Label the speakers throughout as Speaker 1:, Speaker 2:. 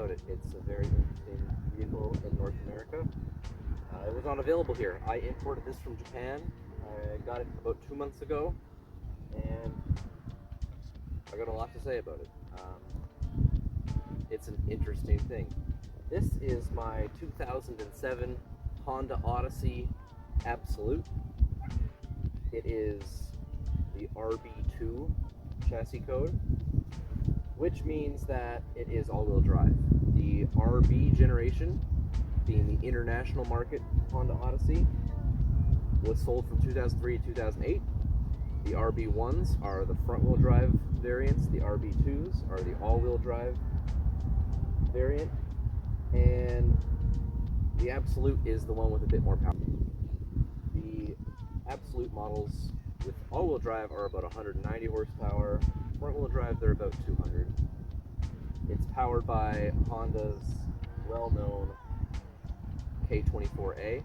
Speaker 1: about it. It's a very interesting vehicle in North America. It was not available here. I imported this from Japan. I got it about 2 months ago, and I got a lot to say about it. It's an interesting thing. This is my 2007 Honda Odyssey Absolute. It is the RB2 chassis code, which means that it is all-wheel drive. The RB generation, being the international market Honda Odyssey, was sold from 2003 to 2008. The RB1s are the front-wheel drive variants. The RB2s are the all-wheel drive variant. And the Absolute is the one with a bit more power. The Absolute models with all-wheel drive are about 190 horsepower. Front-wheel drive, they're about 200. It's powered by Honda's well-known K24A.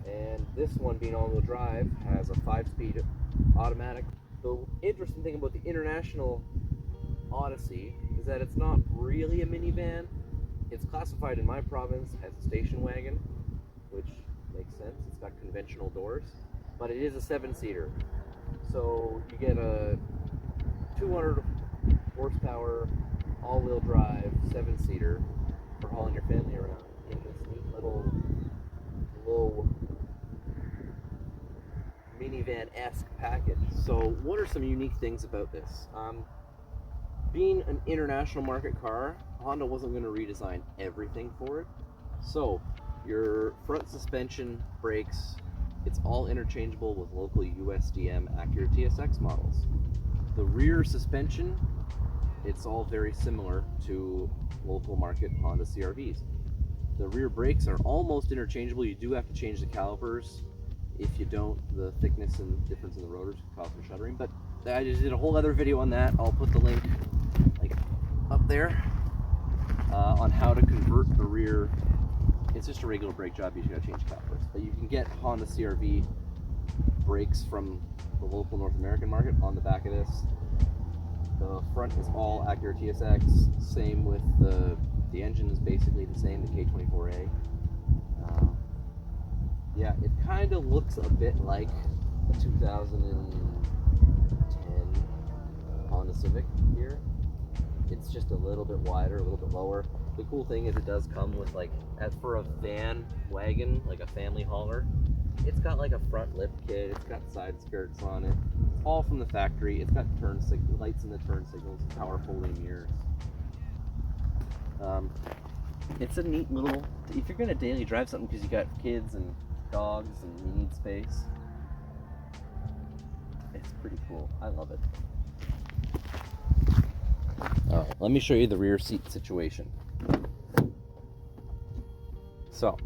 Speaker 1: And this one, being all-wheel drive, has a 5-speed automatic. The interesting thing about the international Odyssey is that it's not really a minivan. It's classified in my province as a station wagon, which makes sense. It's got conventional doors, but it is a 7-seater. So you get a 200 horsepower all-wheel drive 7-seater for hauling your family around in this neat little low minivan-esque package. So what are some unique things about this? Being an international market car, Honda wasn't going to redesign everything for it. So your front suspension, brakes, it's all interchangeable with local USDM Acura TSX models. The rear suspension, it's all very similar to local market Honda CRVs. The rear brakes are almost interchangeable. You do have to change the calipers. If you don't, the thickness and difference in the rotors can cause some shuddering. But I just did a whole other video on that. I'll put the link up there on how to convert the rear. It's just a regular brake job. You just gotta change calipers. But you can get Honda CRV brakes from the local North American market on the back of this. The front is all Acura TSX. Same with the engine is basically the same, the K24A. Yeah, it kind of looks a bit like a 2010 Honda Civic here. It's just a little bit wider, a little bit lower. The cool thing is it does come with, like, as for a van wagon, like a family hauler, it's got like a front lip kit, it's got side skirts on it. It's all from the factory. It's got lights in the turn signals, power folding mirrors. It's a neat little, if you're gonna daily drive something because you got kids and dogs and you need space, it's pretty cool. I love it. Alright, let me show you the rear seat situation. So,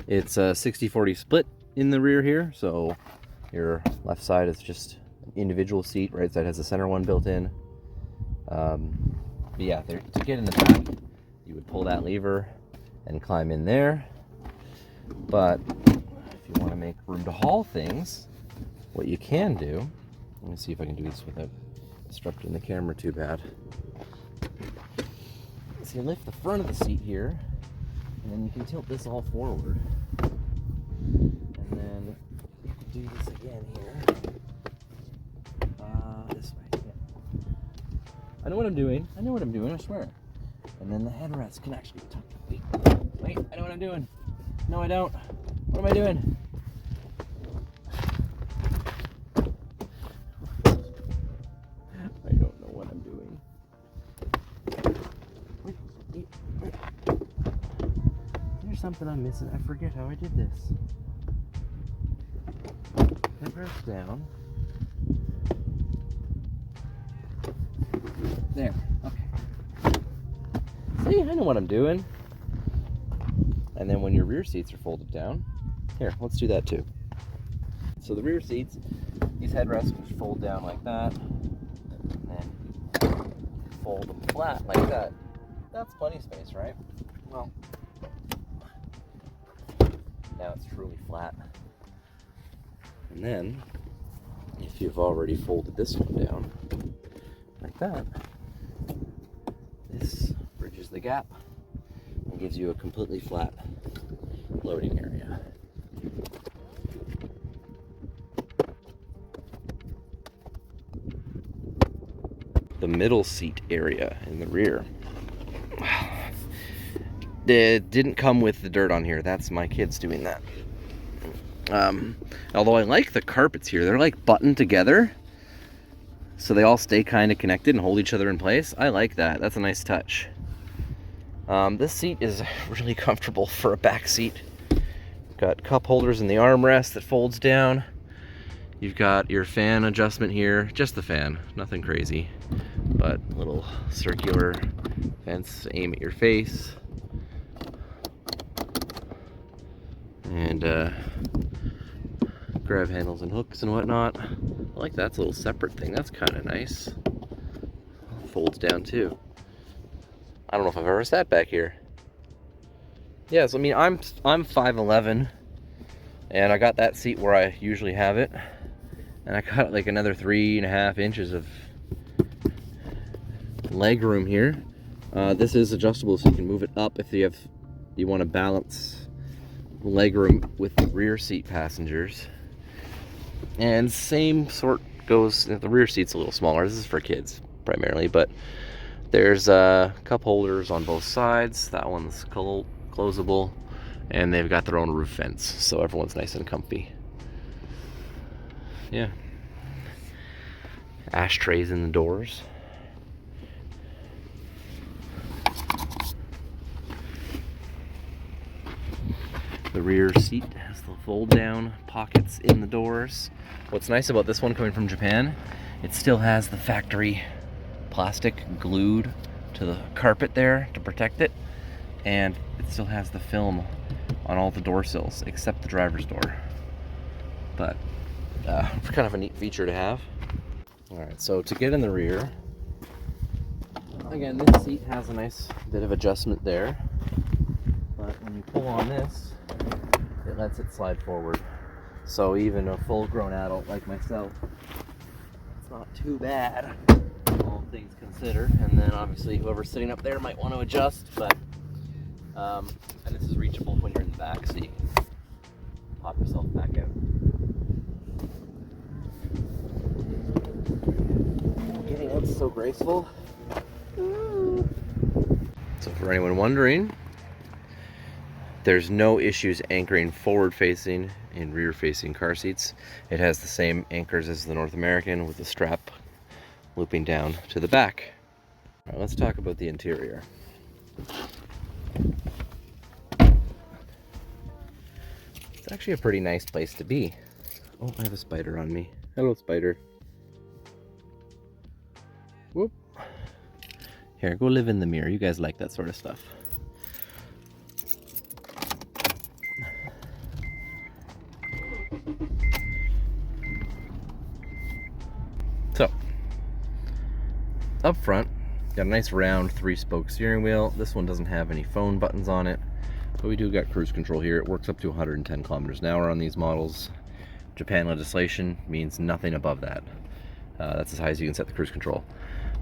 Speaker 1: it's a 60-40 split in the rear here, so your left side is just an individual seat, right side has a center one built in. But yeah, to get in the back, you would pull that lever and climb in there. But if you want to make room to haul things, what you can do, let me see if I can do this without disrupting the camera too bad. So you lift the front of the seat here, and then you can tilt this all forward. And then you can do this again here. This way, yeah. I know what I'm doing. I know what I'm doing, I swear. And then the headrest can actually tuck. Wait, I know what I'm doing. No, I don't. What am I doing? I don't know what I'm doing. There's something I'm missing. I forget how I did this. Headrest down. There. Okay. See, I know what I'm doing. And then when your rear seats are folded down, here, let's do that too. So the rear seats, these headrests can fold down like that, and then fold them flat like that. That's plenty of space, right? Well, now it's truly flat. And then, if you've already folded this one down like that, This bridges the gap and gives you a completely flat loading area. The middle seat area in the rear. It didn't come with the dirt on here. That's my kids doing that. Although I like the carpets here. They're like buttoned together, so they all stay kind of connected and hold each other in place. I like that. That's a nice touch. This seat is really comfortable for a back seat. Got cup holders in the armrest that folds down. You've got your fan adjustment here, just the fan, nothing crazy, but a little circular vents to aim at your face. And grab handles and hooks and whatnot. I like that's a little separate thing. That's kind of nice. Folds down too. I don't know if I've ever sat back here. Yes, I mean I'm 5'11", and I got that seat where I usually have it, and I got like another 3.5 inches of leg room here. This is adjustable, so you can move it up if you want to balance leg room with the rear seat passengers. And same sort goes, the rear seat's a little smaller. This is for kids primarily, but there's cup holders on both sides. That one's closable, and they've got their own roof vents, so everyone's nice and comfy. Yeah. Ashtrays in the doors. The rear seat has the fold down pockets in the doors. What's nice about this one coming from Japan, it still has the factory plastic glued to the carpet there to protect it, and it still has the film on all the door sills except the driver's door. But it's kind of a neat feature to have. Alright, so to get in the rear, again, this seat has a nice bit of adjustment there, but when you pull on this, it lets it slide forward. So even a full-grown adult like myself, it's not too bad, all things considered. And then obviously whoever's sitting up there might want to adjust, but and this is reachable when you're in the back, so you can pop yourself back out. Getting out's so graceful. So for anyone wondering, there's no issues anchoring forward-facing and rear-facing car seats. It has the same anchors as the North American, with the strap looping down to the back. All right, let's talk about the interior. It's actually a pretty nice place to be. Oh, I have a spider on me. Hello, spider. Whoop. Here, go live in the mirror. You guys like that sort of stuff. So, up front, got a nice round 3-spoke steering wheel. This one doesn't have any phone buttons on it, but we do got cruise control here. It works up to 110 kilometers an hour on these models. Japan legislation means nothing above that. That's as high as you can set the cruise control.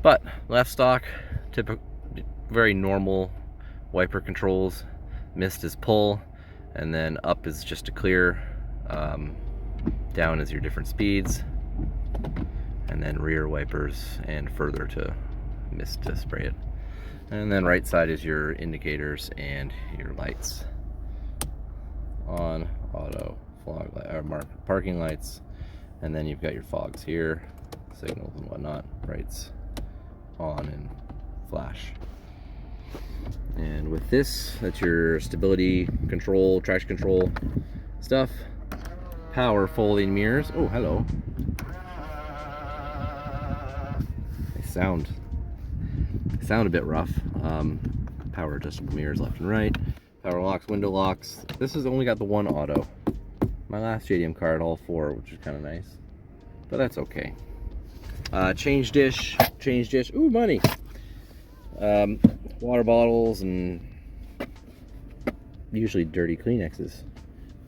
Speaker 1: But left stock, typical, very normal wiper controls. Mist is pull, and then up is just to clear. Down is your different speeds, and then rear wipers and further to mist to spray it. And then right side is your indicators and your lights. On, auto, fog, parking lights, and then you've got your fogs here, signals and whatnot, brights on and flash. And with this, that's your stability control, traction control stuff. Power folding mirrors. Oh, hello. They sound a bit rough. Power adjustable mirrors left and right. Power locks, window locks. This has only got the one auto. My last JDM car had all 4, which is kind of nice, but that's okay. Change dish. Ooh, money. Water bottles and usually dirty Kleenexes.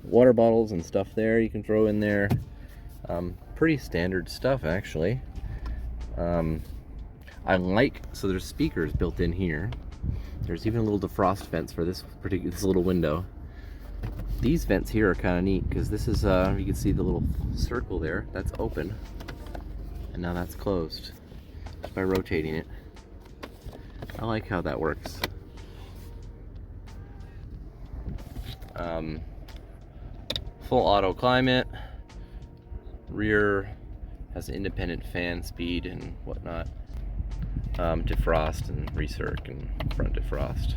Speaker 1: Water bottles and stuff there you can throw in there. Pretty standard stuff, actually. So there's speakers built in here. There's even a little defrost vents for this little window. These vents here are kind of neat because this is, you can see the little circle there, that's open. And now that's closed just by rotating it. I like how that works. Full auto climate. Rear has independent fan speed and whatnot. Defrost and recirc and front defrost.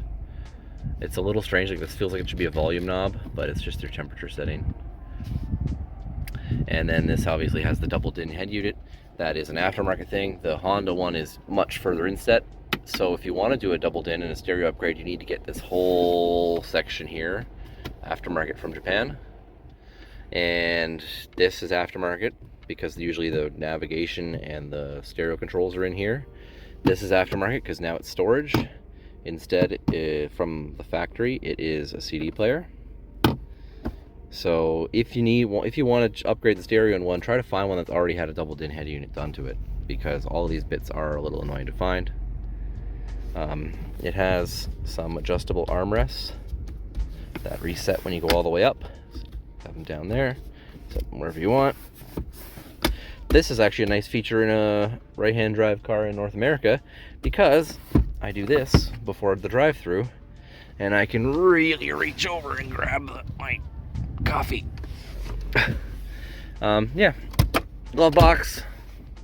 Speaker 1: It's a little strange, like this feels like it should be a volume knob, but it's just their temperature setting. And then this obviously has the double din head unit. That is an aftermarket thing. The Honda one is much further inset. So if you want to do a double din and a stereo upgrade, you need to get this whole section here, aftermarket from Japan. And this is aftermarket because usually the navigation and the stereo controls are in here. This is aftermarket because now it's storage. Instead, from the factory, it is a CD player. So if you want to upgrade the stereo in one, try to find one that's already had a double din head unit done to it, because all of these bits are a little annoying to find. It has some adjustable armrests that reset when you go all the way up. So have them down there, set them wherever you want. This is actually a nice feature in a right-hand drive car in North America, because I do this before the drive-through, and I can really reach over and grab my coffee. Yeah, glove box,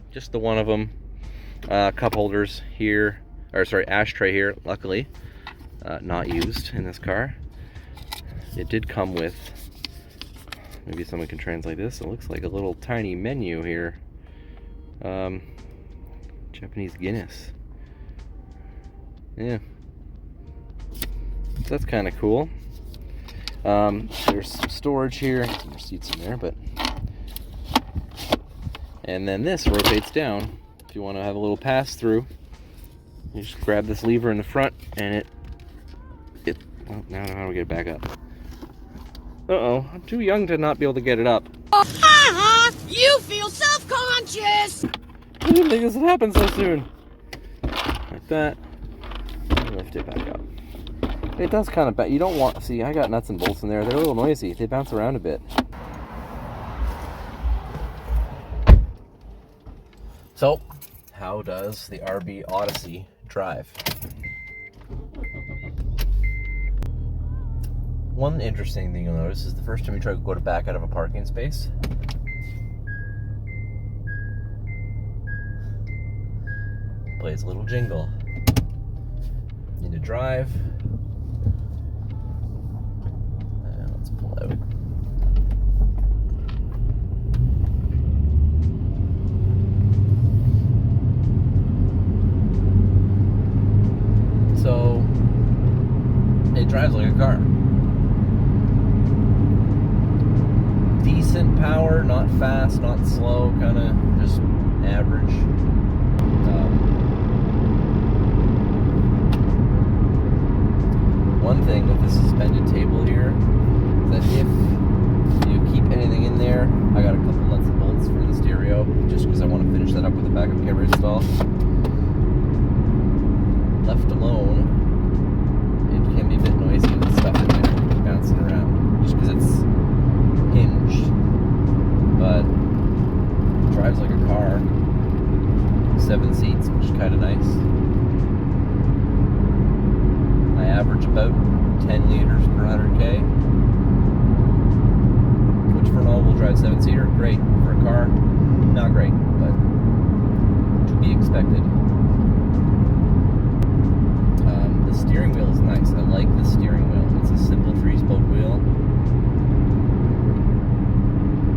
Speaker 1: just the one of them. Cup holders here, or sorry, ashtray here, luckily not used in this car. It did come with, maybe someone can translate this, it looks like a little tiny menu here. Japanese Guinness. Yeah, so that's kind of cool. There's some storage here, some receipts in there, but, and then this rotates down. If you want to have a little pass through, you just grab this lever in the front, and well, now how do we get it back up? Uh-oh, I'm too young to not be able to get it up.
Speaker 2: You feel self-conscious!
Speaker 1: I didn't think this would happen so soon. Like that. Lift it back up. It does kind of, you don't want, see, I got nuts and bolts in there. They're a little noisy. They bounce around a bit. So, how does the RB Odyssey drive? One interesting thing you'll notice is the first time you try to go to back out of a parking space, plays a little jingle. Need to drive. And let's pull out. So it drives like a car. Decent power, not fast, not slow, kind of just average. One thing with the suspended table here is that if you keep anything in there, I got a couple nuts and bolts for the stereo, just because I want to finish that up with a backup camera install. Left alone, it can be a bit noisy with stuff in there bouncing around, just because it's hinged, but it drives like a car. 7 seats, which is kind of nice. I average about 10 liters per 100k, which for an all-wheel drive 7-seater, great. For a car, not great, but to be expected. The steering wheel is nice. I like the steering wheel. It's a simple 3-spoke wheel.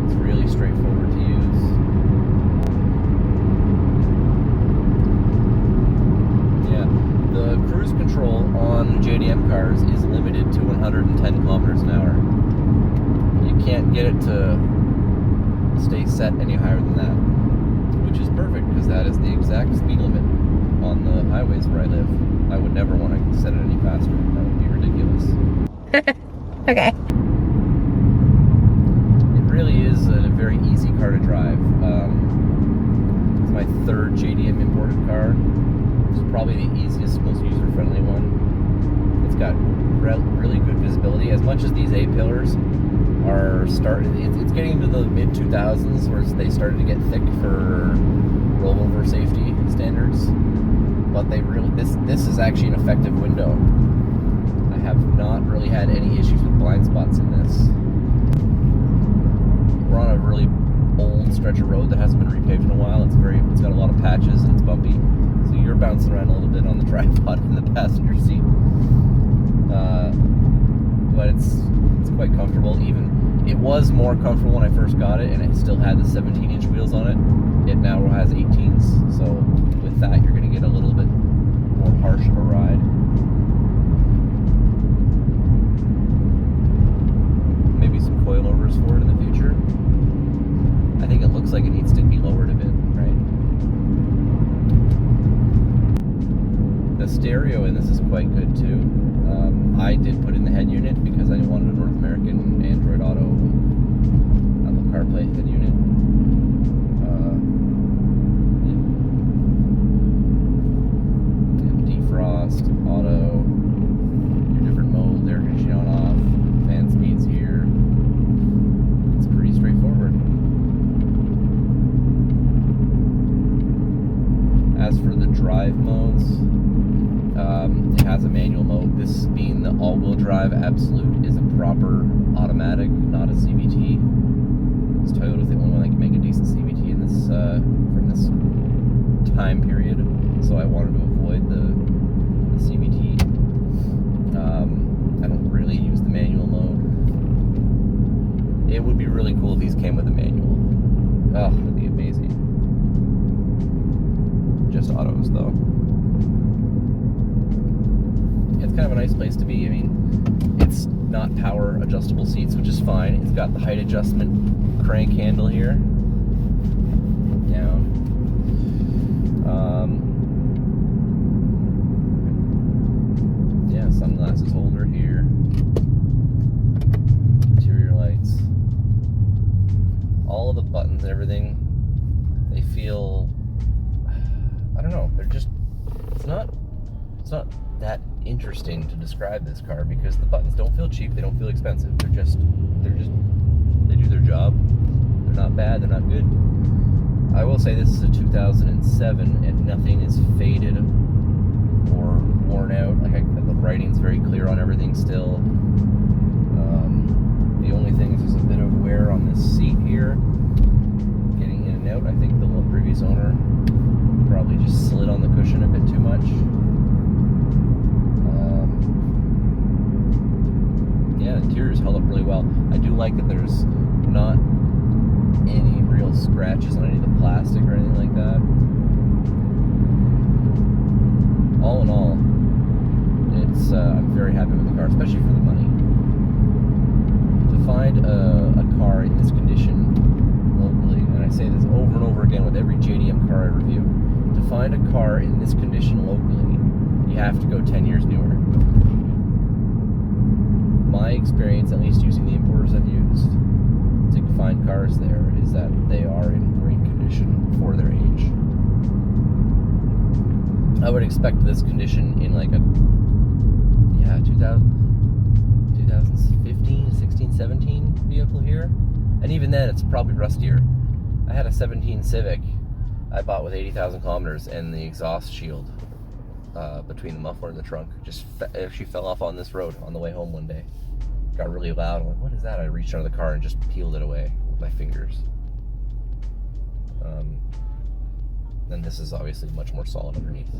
Speaker 1: It's really straightforward to use. Yeah, the cruise control on JDM cars is limited to 110 kilometers an hour. You can't get it to stay set any higher than that, which is perfect because that is the exact speed limit on the highways where I live. I would never want to set it any faster. That would be ridiculous.
Speaker 2: Okay.
Speaker 1: It really is a very easy car to drive. my third JDM imported car. It's probably the easiest, most user-friendly one. It's got really good visibility. As much as these A-pillars are it's getting into the mid-2000s where they started to get thick for rollover safety standards. But this is actually an effective window. I have not really had any issues with blind spots in this. We're on a really old stretch of road that hasn't been repaved in a while. It's got a lot of patches and it's bumpy. So you're bouncing around a little bit on the tripod in the passenger seat. But it's quite comfortable. It was more comfortable when I first got it, and it still had the 17-inch wheels on it. It now has 18s, so with that you're going to get a little bit more harsh of a ride. Maybe some coilovers for it in the future. I think it looks like it needs to be lowered a bit, right? The stereo in this is quite good too. I did put in the head unit because I wanted a North American Android Auto Apple CarPlay head unit. Defrost, auto, your different modes, air conditioning on off, fan speeds here. It's pretty straightforward. As for the drive modes, it has a manual mode. This being the all-wheel drive Absolute is a proper automatic, not a CVT. This Toyota's the only one that can make a decent CVT in this from this time period, so I wanted to avoid the CVT. I don't really use the manual mode. It would be really cool if these came with a manual. Oh, that'd be amazing. Just autos though. It's kind of a nice place to be. I mean, it's not power adjustable seats, which is fine. It's got the height adjustment crank handle here. Down. Yeah, sunglasses holder here. Interior lights. All of the buttons and everything, they feel, I don't know, they're just, it's not that interesting to describe this car because the buttons don't feel cheap, they don't feel expensive. They do their job. They're not bad, they're not good. I will say this is a 2007 and nothing is faded or worn out. The writing's very clear on everything still. The only thing is there's a bit of wear on this seat here, getting in and out. I think the previous owner probably just slid on the cushion a bit too much. Yeah, the interior's held up really well. I do like that there's not any real scratches on any of the plastic or anything like that. All in all, it's I'm very happy with the car, especially for the money. To find a car in this condition locally, and I say this over and over again with every JDM car I review, to find a car in this condition locally, you have to go 10 years newer. My experience, at least using the importers I've used to find cars there, is that they are in great condition for their age. I would expect this condition in like a 2015, 16, 17 vehicle here, and even then it's probably rustier. I had a 17 Civic I bought with 80,000 kilometers, and the exhaust shield between the muffler and the trunk just actually fell off on this road on the way home one day. Got really loud. I'm like, what is that? I reached under the car and just peeled it away with my fingers. And this is obviously much more solid underneath.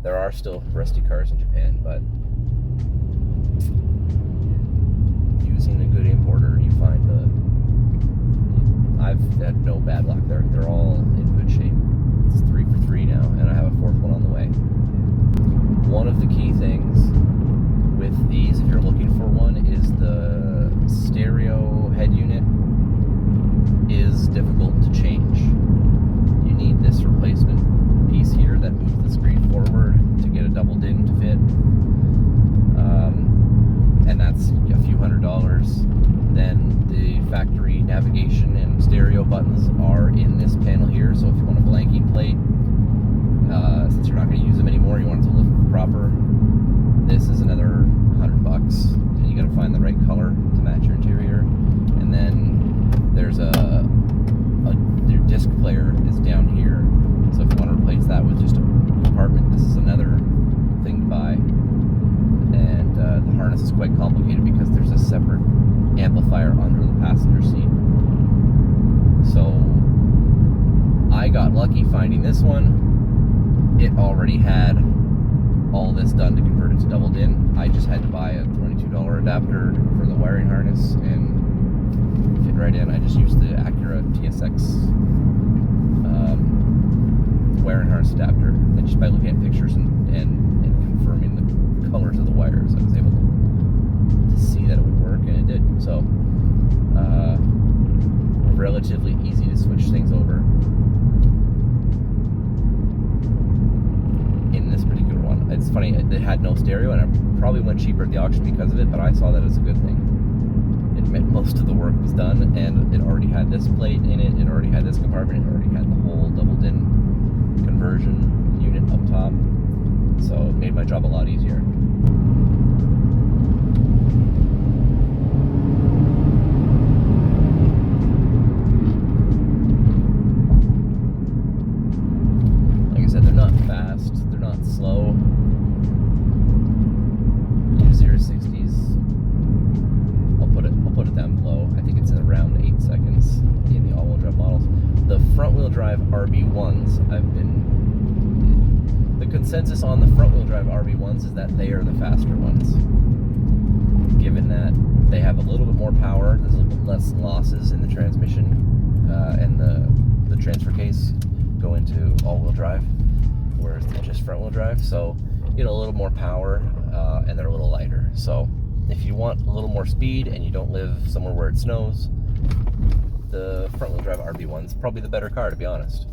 Speaker 1: There are still rusty cars in Japan, but using a good importer, you find I've had no bad luck. They're all in good shape. It's 3 for 3 now, and I have a 4th one on the way. One of the key things with these, if you're looking for one, is the stereo head unit is difficult to change. You need this replacement piece here that moves the screen forward to get a double din to fit, and that's a few $100s. Then the factory navigation and stereo buttons are in this panel here, so amplifier under the passenger seat. So I got lucky finding this one. It already had all this done to convert it to double DIN. I just had to buy a $22 adapter for the wiring harness and fit right in. I just used the Acura TSX wiring harness adapter, and just by looking at pictures and confirming the colors of the wires, I was able to see that it would work, and it did. So relatively easy to switch things over in this particular one. It's funny, it had no stereo, and it probably went cheaper at the auction because of it, but I saw that as a good thing. It meant most of the work was done, and it already had this plate in it, it already had this compartment, it already had the whole double DIN conversion unit up top, so it made my job a lot easier. Like I said, they're not fast, they're not slow. Use 0-60s. I'll put it down below. I think it's in around 8 seconds in the all-wheel drive models. The front-wheel drive RB1s, the consensus on the front-wheel drive RB1s is that they are the faster ones, given that they have a little bit more power, there's a little bit less losses in the transmission, and the transfer case go into all-wheel drive, whereas they're just front-wheel drive, so you know, a little more power, and they're a little lighter. So if you want a little more speed and you don't live somewhere where it snows, the front-wheel drive RB1's probably the better car, to be honest.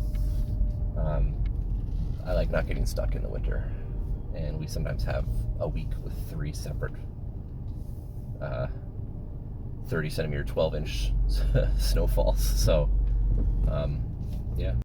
Speaker 1: I like not getting stuck in the winter, and we sometimes have a week with 3 separate 30 centimeter, 12-inch snowfalls. So, yeah.